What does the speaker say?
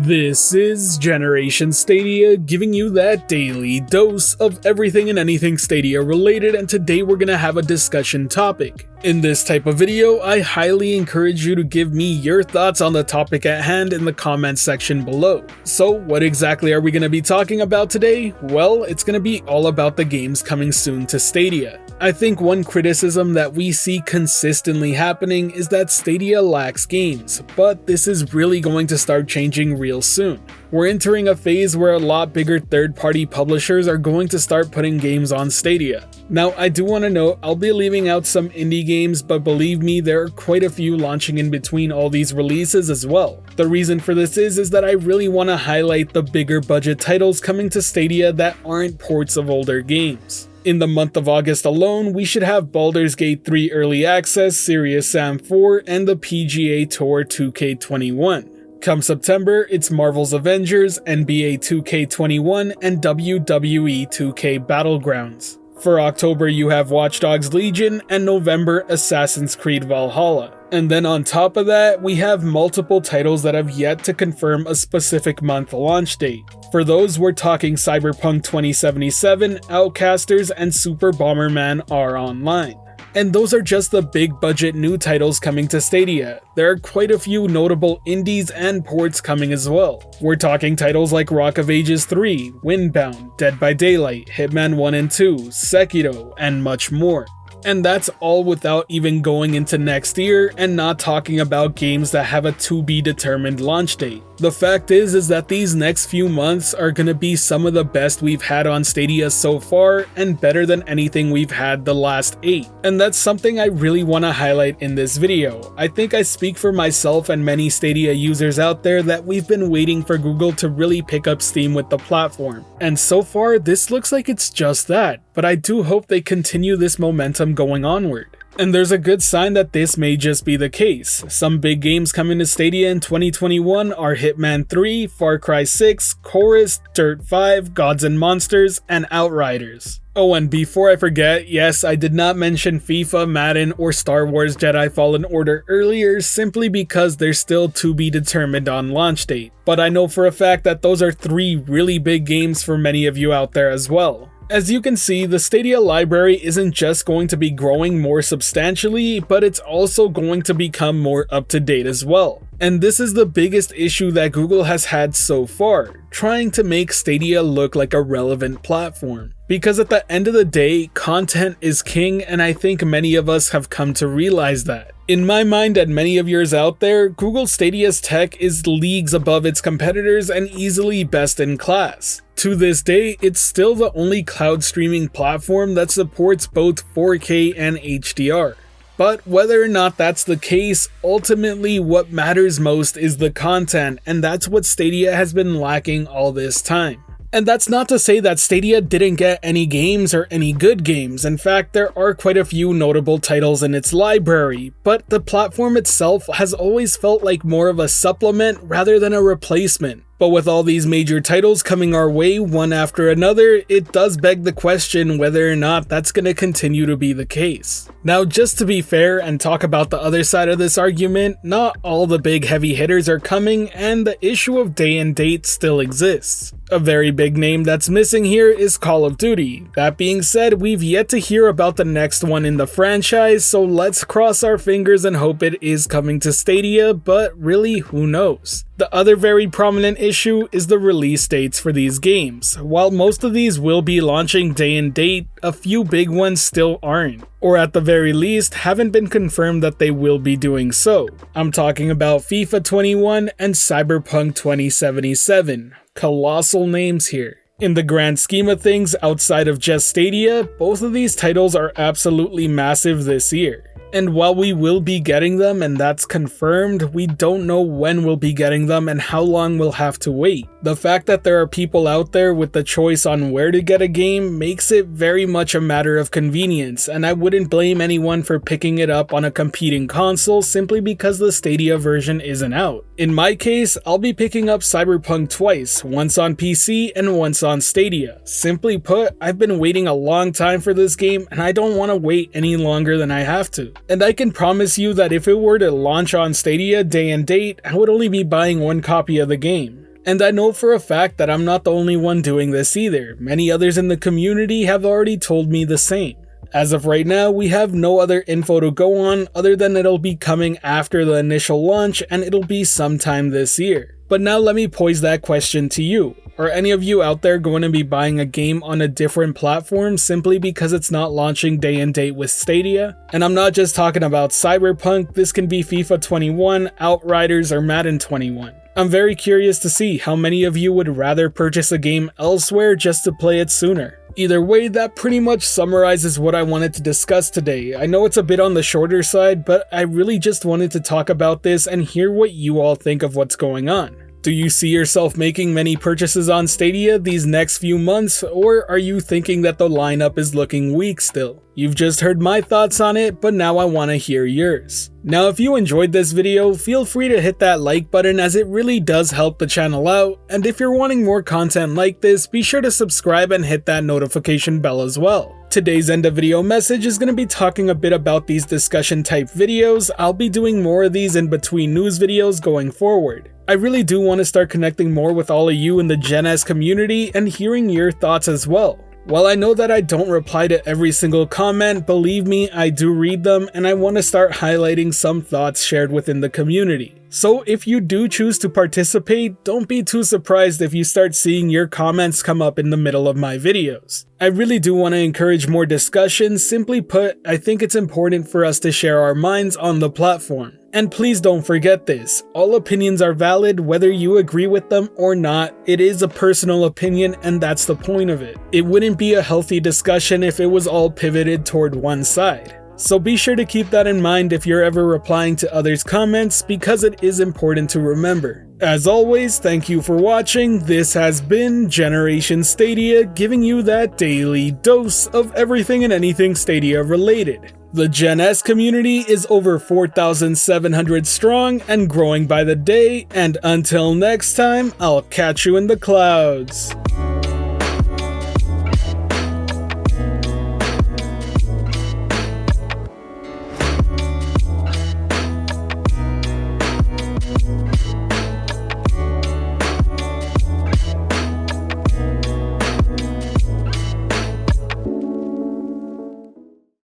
This is Generation Stadia, giving you that daily dose of everything and anything Stadia related, and today we're gonna have a discussion topic. In this type of video, I highly encourage you to give me your thoughts on the topic at hand in the comments section below. So what exactly are we gonna be talking about today? Well, it's gonna be all about the games coming soon to Stadia. I think one criticism that we see consistently happening is that Stadia lacks games, but this is really going to start changing real soon. We're entering a phase where a lot bigger third-party publishers are going to start putting games on Stadia. Now, I do want to note I'll be leaving out some indie games, but believe me, there are quite a few launching in between all these releases as well. The reason for this is that I really want to highlight the bigger budget titles coming to Stadia that aren't ports of older games. In the month of August alone, we should have Baldur's Gate 3 Early Access, Serious Sam 4, and the PGA Tour 2K21. Come September, it's Marvel's Avengers, NBA 2K21, and WWE 2K Battlegrounds. For October, you have Watch Dogs Legion, and November, Assassin's Creed Valhalla. And then on top of that, we have multiple titles that have yet to confirm a specific month launch date. For those, we're talking Cyberpunk 2077, Outcasters, and Super Bomberman are online. And those are just the big budget new titles coming to Stadia. There are quite a few notable indies and ports coming as well. We're talking titles like Rock of Ages 3, Windbound, Dead by Daylight, Hitman 1 and 2, Sekiro, and much more. And that's all without even going into next year and not talking about games that have a to be determined launch date. The fact is that these next few months are gonna be some of the best we've had on Stadia so far, and better than anything we've had the last 8. And that's something I really want to highlight in this video. I think I speak for myself and many Stadia users out there that we've been waiting for Google to really pick up steam with the platform. And so far, this looks like it's just that, but I do hope they continue this momentum going onward. And there's a good sign that this may just be the case. Some big games coming to Stadia in 2021 are Hitman 3, Far Cry 6, Chorus, Dirt 5, Gods and Monsters, and Outriders. Oh, and before I forget, yes, I did not mention FIFA, Madden, or Star Wars Jedi Fallen Order earlier simply because they're still to be determined on launch date. But I know for a fact that those are 3 really big games for many of you out there as well. As you can see, the Stadia library isn't just going to be growing more substantially, but it's also going to become more up to date as well. And this is the biggest issue that Google has had so far, trying to make Stadia look like a relevant platform. Because at the end of the day, content is king, and I think many of us have come to realize that. In my mind and many of yours out there, Google Stadia's tech is leagues above its competitors and easily best in class. To this day, it's still the only cloud streaming platform that supports both 4K and HDR. But whether or not that's the case, ultimately what matters most is the content, and that's what Stadia has been lacking all this time. And that's not to say that Stadia didn't get any games or any good games. In fact, there are quite a few notable titles in its library, but the platform itself has always felt like more of a supplement rather than a replacement. But with all these major titles coming our way one after another, it does beg the question whether or not that's going to continue to be the case. Now, just to be fair and talk about the other side of this argument, not all the big heavy hitters are coming, and the issue of day and date still exists. A very big name that's missing here is Call of Duty. That being said, we've yet to hear about the next one in the franchise, so let's cross our fingers and hope it is coming to Stadia, but really, who knows? The other very prominent issue is the release dates for these games. While most of these will be launching day and date, a few big ones still aren't, or at the very least haven't been confirmed that they will be doing so. I'm talking about FIFA 21 and Cyberpunk 2077. Colossal names here. In the grand scheme of things, outside of just Stadia, both of these titles are absolutely massive this year. And while we will be getting them, and that's confirmed, we don't know when we'll be getting them and how long we'll have to wait. The fact that there are people out there with the choice on where to get a game makes it very much a matter of convenience, and I wouldn't blame anyone for picking it up on a competing console simply because the Stadia version isn't out. In my case, I'll be picking up Cyberpunk twice, once on PC and once on Stadia. Simply put, I've been waiting a long time for this game, and I don't want to wait any longer than I have to. And I can promise you that if it were to launch on Stadia day and date, I would only be buying one copy of the game. And I know for a fact that I'm not the only one doing this either. Many others in the community have already told me the same. As of right now, we have no other info to go on other than it'll be coming after the initial launch and it'll be sometime this year. But now let me pose that question to you. Are any of you out there going to be buying a game on a different platform simply because it's not launching day and date with Stadia? And I'm not just talking about Cyberpunk, this can be FIFA 21, Outriders, or Madden 21. I'm very curious to see how many of you would rather purchase a game elsewhere just to play it sooner. Either way, that pretty much summarizes what I wanted to discuss today. I know it's a bit on the shorter side, but I really just wanted to talk about this and hear what you all think of what's going on. Do you see yourself making many purchases on Stadia these next few months, or are you thinking that the lineup is looking weak still? You've just heard my thoughts on it, but now I want to hear yours. Now if you enjoyed this video, feel free to hit that like button as it really does help the channel out, and if you're wanting more content like this, be sure to subscribe and hit that notification bell as well. Today's end of video message is going to be talking a bit about these discussion type videos. I'll be doing more of these in between news videos going forward. I really do want to start connecting more with all of you in the Gen S community and hearing your thoughts as well. While I know that I don't reply to every single comment, believe me, I do read them and I want to start highlighting some thoughts shared within the community. So if you do choose to participate, don't be too surprised if you start seeing your comments come up in the middle of my videos. I really do want to encourage more discussion. Simply put, I think it's important for us to share our minds on the platform. And please don't forget this, all opinions are valid whether you agree with them or not. It is a personal opinion and that's the point of it. It wouldn't be a healthy discussion if it was all pivoted toward one side. So be sure to keep that in mind if you're ever replying to others' comments because it is important to remember. As always, thank you for watching. This has been Generation Stadia, giving you that daily dose of everything and anything Stadia related. The Gen S community is over 4,700 strong and growing by the day, and until next time, I'll catch you in the clouds.